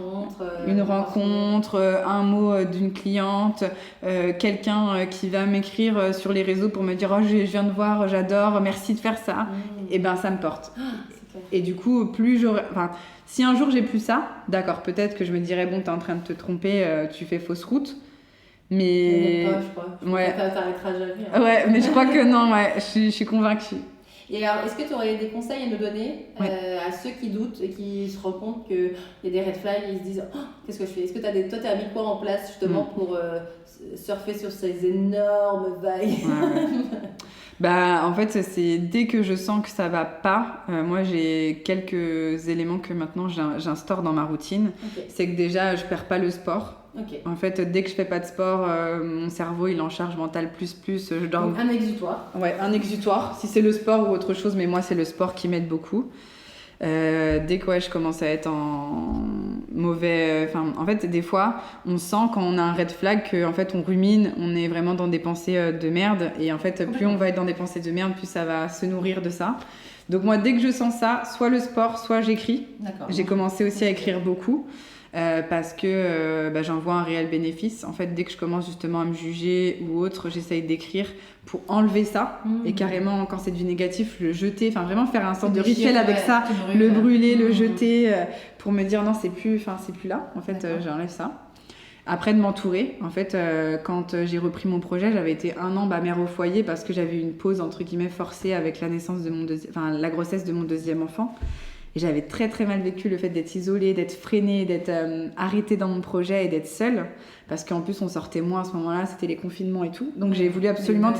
Une rencontre, un mot d'une cliente, quelqu'un qui va m'écrire sur les réseaux pour me dire « Oh, je viens de voir, j'adore, merci de faire ça. » Et ben, ça me porte. Et du coup, si un jour j'ai plus ça, d'accord, peut-être que je me dirais « Bon, t'es en train de te tromper, tu fais fausse route. » Mais je crois. Ça t'arrêtera jamais. Hein. Ouais, mais je crois que non, je suis convaincue. Et alors, est-ce que tu aurais des conseils à nous donner à ceux qui doutent et qui se rendent compte qu'il y a des red flags et ils se disent oh, qu'est-ce que je fais? Est-ce que toi, tu as mis quoi en place justement pour surfer sur ces énormes vagues? En fait, c'est dès que je sens que ça va pas, moi j'ai quelques éléments que maintenant j'instaure dans ma routine. C'est que déjà, je perds pas le sport. En fait, dès que je fais pas de sport, mon cerveau il est en charge mentale plus, je dors. Donc un exutoire. Ouais, un exutoire. Si c'est le sport ou autre chose, mais moi c'est le sport qui m'aide beaucoup. Dès que je commence à être en mauvais... en fait, des fois, on sent quand on a un red flag qu'en fait, on rumine, on est vraiment dans des pensées de merde. Et en fait, plus on va être dans des pensées de merde, plus ça va se nourrir de ça. Donc moi, dès que je sens ça, soit le sport, soit j'écris. D'accord. J'ai commencé aussi à écrire beaucoup. Parce que j'en vois un réel bénéfice. En fait, dès que je commence justement à me juger ou autre, j'essaye d'écrire pour enlever ça et carrément, quand c'est du négatif, le jeter, vraiment faire un sorte de rituel avec ça, le brûler, le jeter pour me dire non, c'est plus là. En fait, j'enlève ça. Après, de m'entourer. En fait, quand j'ai repris mon projet, j'avais été 1 an mère au foyer parce que j'avais eu une pause entre guillemets forcée avec la naissance de la grossesse de mon 2e enfant. Et j'avais très très mal vécu le fait d'être isolée, d'être freinée, d'être arrêtée dans mon projet et d'être seule. Parce qu'en plus, on sortait moins à ce moment-là, c'était les confinements et tout. Donc j'ai voulu absolument...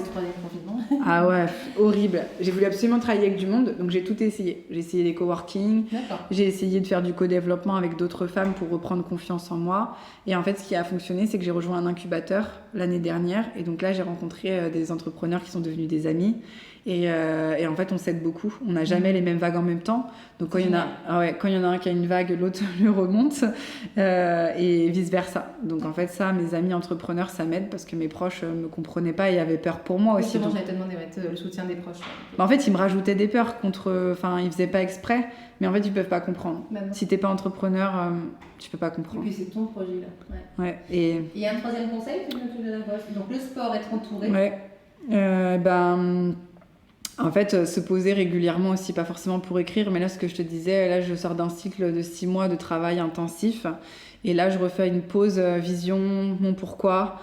Ah ouais, horrible. J'ai voulu absolument travailler avec du monde, donc j'ai tout essayé. J'ai essayé les coworking, j'ai essayé de faire du co-développement avec d'autres femmes pour reprendre confiance en moi. Et en fait, ce qui a fonctionné, c'est que j'ai rejoint un incubateur l'année dernière. Et donc là, j'ai rencontré des entrepreneurs qui sont devenus des amis. Et en fait, on s'aide beaucoup. On n'a jamais les mêmes vagues en même temps. Donc quand il y en a un qui a une vague, l'autre le remonte. Et vice-versa. Donc en fait, ça, mes amis entrepreneurs, ça m'aide parce que mes proches ne me comprenaient pas et avaient peur pour moi aussi. Justement, j'allais te demander le soutien des proches. En fait, ils me rajoutaient des peurs contre... Enfin, ils faisaient pas exprès, mais en fait, ils peuvent pas comprendre. Si t'es pas entrepreneur, tu peux pas comprendre. Et puis c'est ton projet là. Ouais. Et il y a un troisième conseil que tu donnes à quoi? Donc le sport, être entouré. Ouais. En fait, se poser régulièrement aussi, pas forcément pour écrire, mais là, ce que je te disais, là, je sors d'un cycle de 6 mois de travail intensif. Et là, je refais une pause vision, mon pourquoi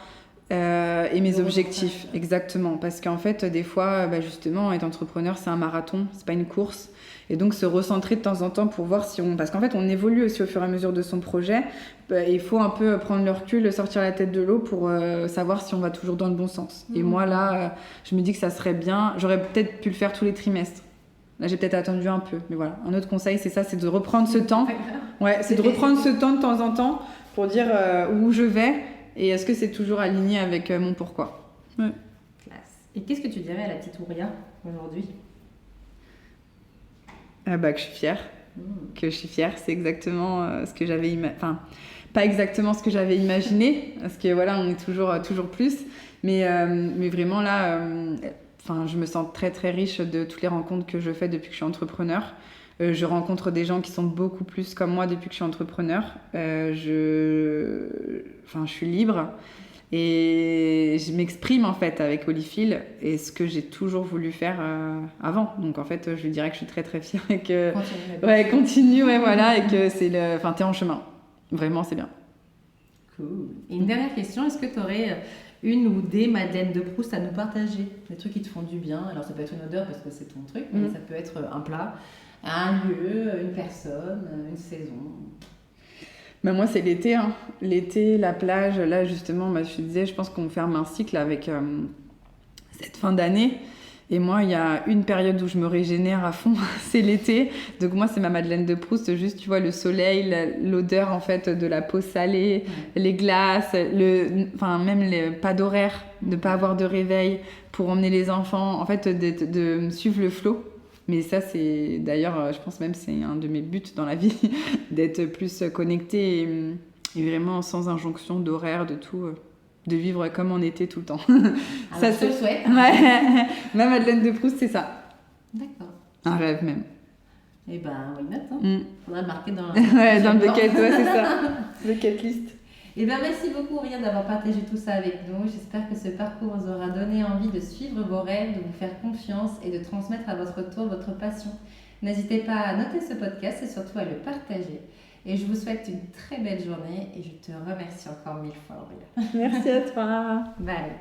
et mes objectifs. Exactement. Parce qu'en fait, des fois, justement, être entrepreneur, c'est un marathon, c'est pas une course. Et donc, se recentrer de temps en temps pour voir si on... Parce qu'en fait, on évolue aussi au fur et à mesure de son projet. Il faut un peu prendre le recul, sortir la tête de l'eau pour savoir si on va toujours dans le bon sens. Et moi, là, je me dis que ça serait bien. J'aurais peut-être pu le faire tous les trimestres. Là, j'ai peut-être attendu un peu. Mais voilà, un autre conseil, c'est ça, c'est de reprendre ce temps. Ouais, c'est de reprendre ce temps de temps en temps pour dire où je vais et est-ce que c'est toujours aligné avec mon pourquoi. Ouais. Classe. Et qu'est-ce que tu dirais à la petite Ouria aujourd'hui? Que je suis fière. Que je suis fière, c'est exactement ce que j'avais enfin, pas exactement ce que j'avais imaginé, parce que voilà, on est toujours plus. Mais vraiment là, je me sens très très riche de toutes les rencontres que je fais depuis que je suis entrepreneur. Je rencontre des gens qui sont beaucoup plus comme moi depuis que je suis entrepreneur. Je suis libre. Et je m'exprime en fait avec Olifil et ce que j'ai toujours voulu faire avant. Donc en fait, je lui dirais que je suis très très fière et que continue, voilà, et que c'est t'es en chemin. Vraiment, c'est bien. Cool. Et une dernière question, est-ce que tu aurais une ou des Madeleines de Proust à nous partager? Des trucs qui te font du bien. Alors ça peut être une odeur parce que c'est ton truc, mais ça peut être un plat, un lieu, une personne, une saison. Moi, c'est l'été. L'été, la plage. Là, justement, je te disais, je pense qu'on ferme un cycle avec cette fin d'année. Et moi, il y a une période où je me régénère à fond, c'est l'été. Donc moi, c'est ma Madeleine de Proust. Juste, tu vois, le soleil, l'odeur en fait de la peau salée, les glaces, même pas d'horaire, de pas avoir de réveil pour emmener les enfants. En fait, de suivre le flot. Mais ça, c'est d'ailleurs, je pense même c'est un de mes buts dans la vie, d'être plus connectée et vraiment sans injonction d'horaire, de tout, de vivre comme on était tout le temps. Ça, je te le souhaite. Ouais. Ma Madeleine de Proust, c'est ça. D'accord. Un rêve même. Eh ben, why not, Faudra le marquer dans dans le bucket, c'est ça. Bucket list. Eh bien, merci beaucoup, Ouria, d'avoir partagé tout ça avec nous. J'espère que ce parcours vous aura donné envie de suivre vos rêves, de vous faire confiance et de transmettre à votre tour votre passion. N'hésitez pas à noter ce podcast et surtout à le partager. Et je vous souhaite une très belle journée et je te remercie encore 1000 fois, Ouria. Merci à toi. Bye.